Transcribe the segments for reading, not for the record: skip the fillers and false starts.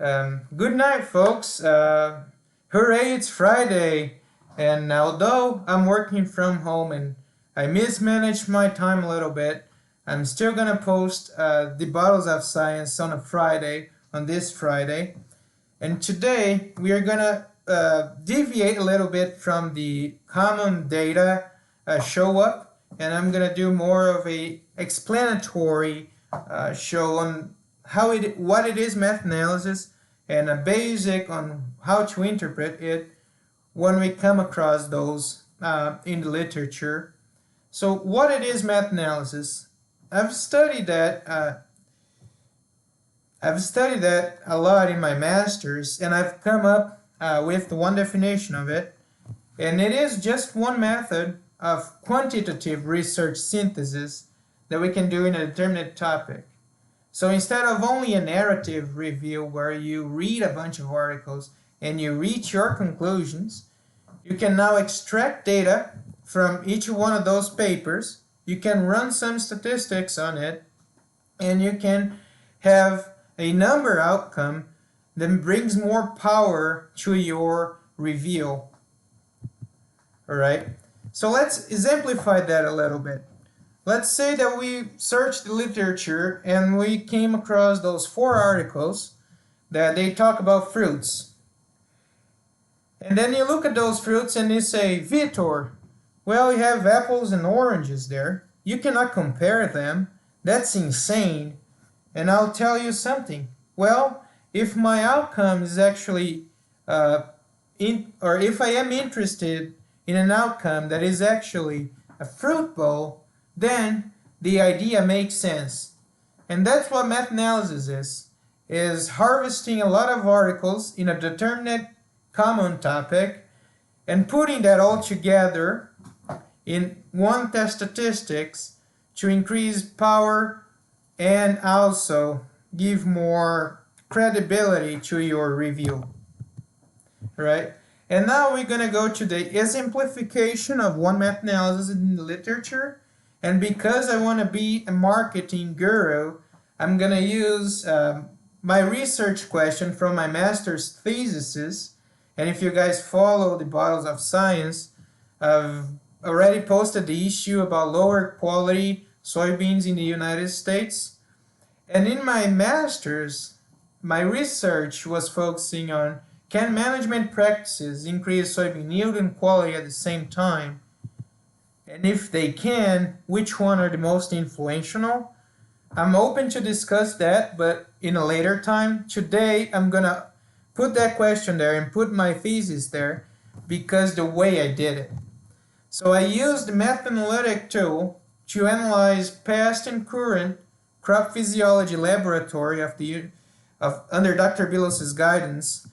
Good night, folks. Hooray, it's Friday. And although I'm working from home and I mismanaged my time a little bit, I'm still gonna post the Bottles of Science on a Friday, on this Friday. And today we are gonna deviate a little bit from the common data show up, and I'm gonna do more of a explanatory show on what it is math analysis and a basic on how to interpret it when we come across those in the literature. So what it is math analysis? I've studied that a lot in my master's, and I've come up with one definition of it, and it is just one method of quantitative research synthesis that we can do in a determinate topic. So instead of only a narrative review where you read a bunch of articles and you reach your conclusions, you can now extract data from each one of those papers. You can run some statistics on it, and you can have a number outcome that brings more power to your review. All right, so let's exemplify that a little bit. Let's say that we searched the literature and we came across those 4 articles that they talk about fruits. And then you look at those fruits and you say, Vitor, well, you have apples and oranges there. You cannot compare them. That's insane. And I'll tell you something. Well, if my outcome is actually, or if I am interested in an outcome that is actually a fruit bowl, then the idea makes sense. And that's what math analysis is harvesting a lot of articles in a determinate common topic and putting that all together in one test statistics to increase power and also give more credibility to your review. Right? And now we're going to go to the exemplification of one math analysis in the literature. And because I want to be a marketing guru, I'm going to use my research question from my master's thesis. And if you guys follow the Bottles of Science, I've already posted the issue about lower quality soybeans in the United States. And in my master's, my research was focusing on, can management practices increase soybean yield and quality at the same time? And if they can, which one are the most influential? I'm open to discuss that, but in a later time. Today, I'm gonna put that question there and put my thesis there because the way I did it. So I used the math analytic tool to analyze past and current crop physiology laboratory under Dr. Bilos's guidance.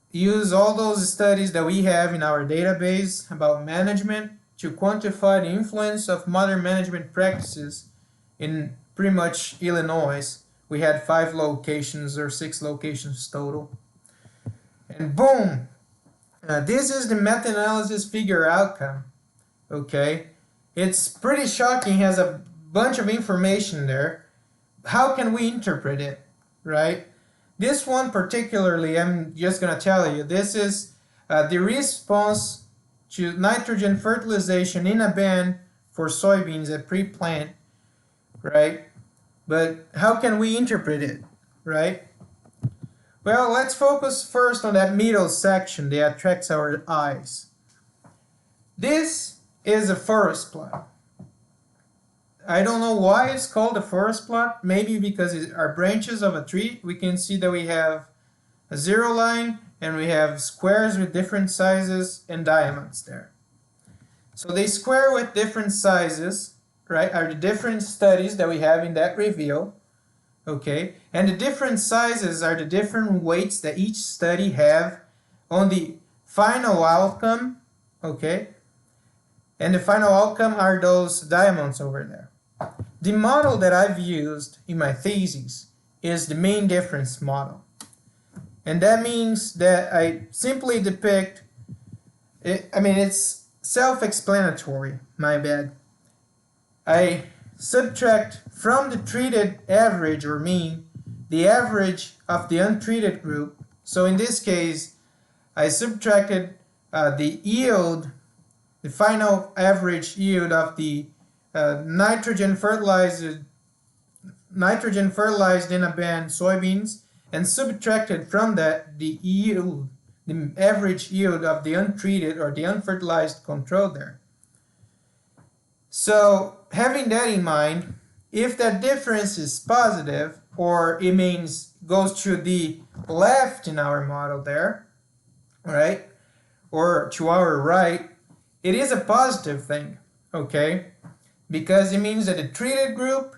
Use all those studies that we have in our database about management to quantify the influence of modern management practices in pretty much Illinois. We had 5 locations or 6 locations total. And boom! This is the meta-analysis figure outcome. Okay? It's pretty shocking, has a bunch of information there. How can we interpret it? Right? This one particularly, I'm just going to tell you, this is the response to nitrogen fertilization in a band for soybeans at pre-plant, right? But how can we interpret it, right? Well, let's focus first on that middle section that attracts our eyes. This is a forest plot. I don't know why it's called a forest plot. Maybe because it are branches of a tree. We can see that we have a 0 line and we have squares with different sizes and diamonds there. So the square with different sizes, right, are the different studies that we have in that review. Okay, and the different sizes are the different weights that each study have on the final outcome. Okay, and the final outcome are those diamonds over there. The model that I've used in my thesis is the mean difference model. And that means that I simply depict, it's self-explanatory, my bad. I subtract from the treated average or mean the average of the untreated group. So in this case, I subtracted the yield, the final average yield of the nitrogen fertilized in a band soybeans, and subtracted from that the yield, the average yield of the untreated or the unfertilized control there. So having that in mind, if that difference is positive, or it means goes to the left in our model there, right, or to our right, it is a positive thing, okay, because it means that the treated group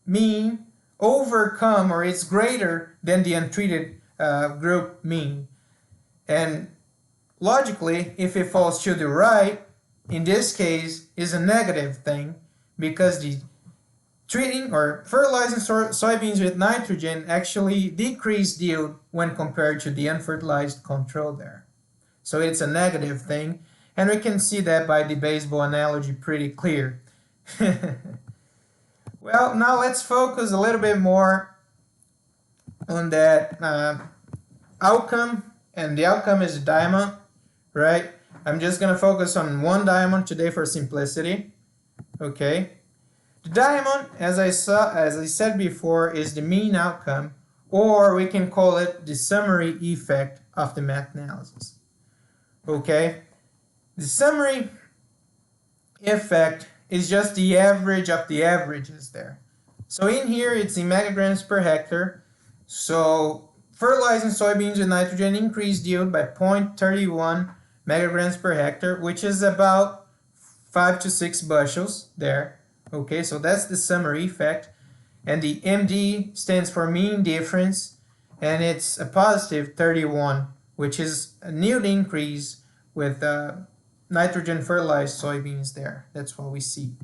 mean overcome, or it's greater than the untreated group mean. And logically, if it falls to the right, in this case is a negative thing, because the treating or fertilizing soybeans with nitrogen actually decreased yield when compared to the unfertilized control there. So it's a negative thing, and we can see that by the baseball analogy pretty clear. Well, now let's focus a little bit more on that outcome, and the outcome is a diamond, right? I'm just gonna focus on one diamond today for simplicity, okay? The diamond, as I said before, is the mean outcome, or we can call it the summary effect of the meta-analysis, okay? The summary effect is just the average of the averages there. So in here it's in megagrams per hectare. So fertilizing soybeans with nitrogen increased yield by 0.31 megagrams per hectare, which is about 5 to 6 bushels there. Okay, so that's the summary effect. And the MD stands for mean difference, and it's a positive 31, which is a yield increase with nitrogen fertilized soybeans there. That's what we see.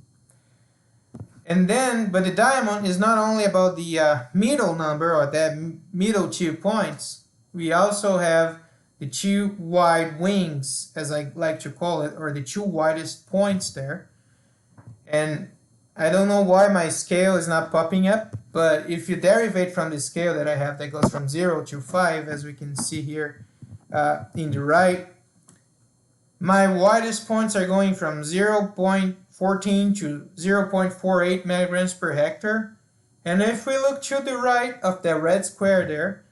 And then, but the diamond is not only about the middle number, or that middle 2 points. We also have the 2 wide wings, as I like to call it, or the 2 widest points there. And I don't know why my scale is not popping up, but if you derivate from the scale that I have that goes from 0 to 5, as we can see here in the right, my widest points are going from 0.14 to 0.48 megagrams per hectare. And if we look to the right of the red square there,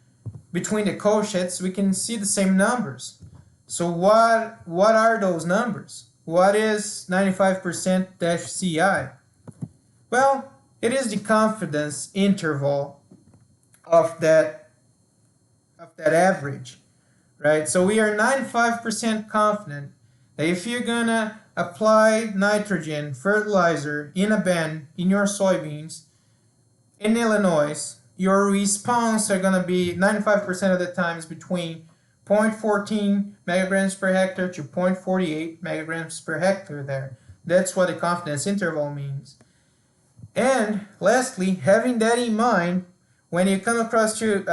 between the coshets, we can see the same numbers. So what are those numbers? What is 95% CI? Well, it is the confidence interval of that average, right? So we are 95% confident that if you're gonna apply nitrogen fertilizer in a band in your soybeans in Illinois, your response are gonna be 95% of the times between 0.14 megagrams per hectare to 0.48 megagrams per hectare there. That's what the confidence interval means. And lastly, having that in mind, when you come across to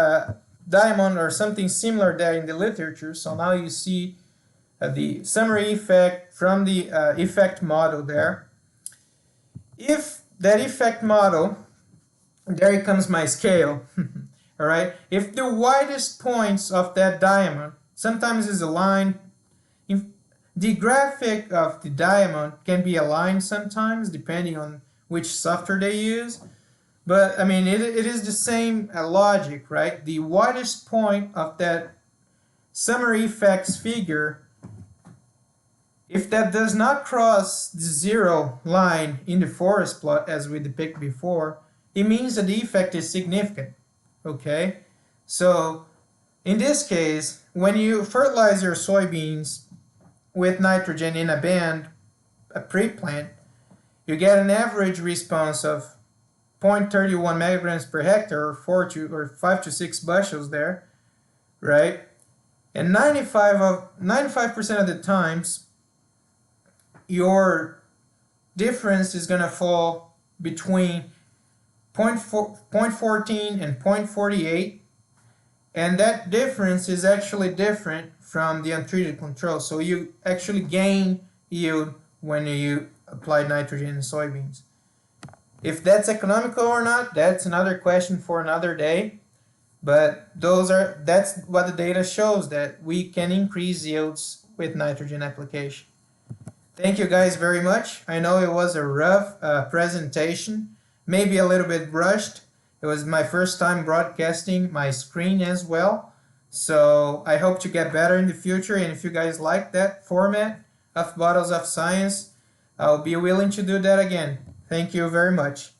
diamond or something similar there in the literature, so now you see the summary effect from the effect model there. If that effect model, there comes my scale, all right? If the widest points of that diamond, sometimes is aligned, the graphic of the diamond can be aligned sometimes depending on which software they use. But I mean, it is the same logic, right? The widest point of that summary effects figure, if that does not cross the 0 line in the forest plot as we depicted before, it means that the effect is significant, okay? So in this case, when you fertilize your soybeans with nitrogen in a band, a pre-plant, you get an average response of 0.31 megagrams per hectare, or 5 to 6 bushels there, right? And 95% of the times, your difference is gonna fall between 0.14 and 0.48, and that difference is actually different from the untreated control. So you actually gain yield when you apply nitrogen in soybeans. If that's economical or not, that's another question for another day. But that's what the data shows, that we can increase yields with nitrogen application. Thank you guys very much. I know it was a rough presentation, maybe a little bit rushed. It was my first time broadcasting my screen as well. So I hope to get better in the future. And if you guys like that format of Bottles of Science, I'll be willing to do that again. Thank you very much.